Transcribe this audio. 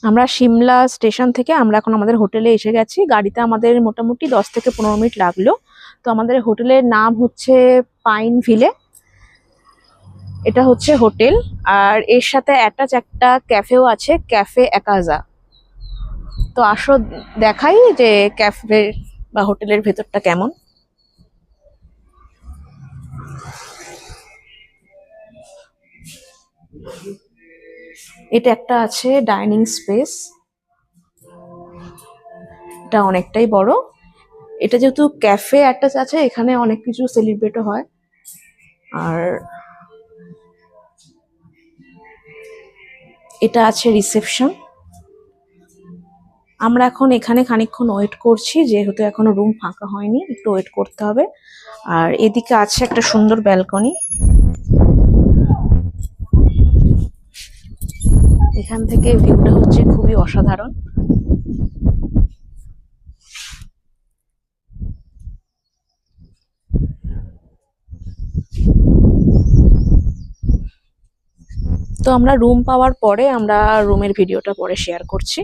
আমরা সিমলা স্টেশন থেকে আমরা এখন আমাদের হোটেলে এসে গেছি। গাড়িতে আমাদের মোটামুটি 10 থেকে 15 মিনিট লাগলো। তো আমাদের হোটেলের নাম হচ্ছে পাইন ভিলে। এটা হচ্ছে হোটেল, আর এর সাথে অ্যাটাচ একটা ক্যাফেও আছে, ক্যাফে একাজা। তো আসো দেখাই যে ক্যাফে বা হোটেলের ভেতরটা কেমন। এটা একটা আছে ডাইনিং স্পেস, এটা অনেকটাই বড়। এটা যেহেতু ক্যাফে অ্যাটাচ আছে, এখানে অনেক কিছু সেলিব্রেটও হয়। আর এটা আছে রিসেপশন। আমরা এখন এখানে খানিকক্ষণ ওয়েট করছি, যেহেতু এখনো রুম ফাঁকা হয়নি, একটু ওয়েট করতে হবে। আর এদিকে আছে একটা সুন্দর ব্যালকনি, এখান থেকে ভিউটা হচ্ছে খুবই অসাধারণ। তো আমরা রুম পাওয়ার পরে আমরা রুমের ভিডিওটা পরে শেয়ার করছি।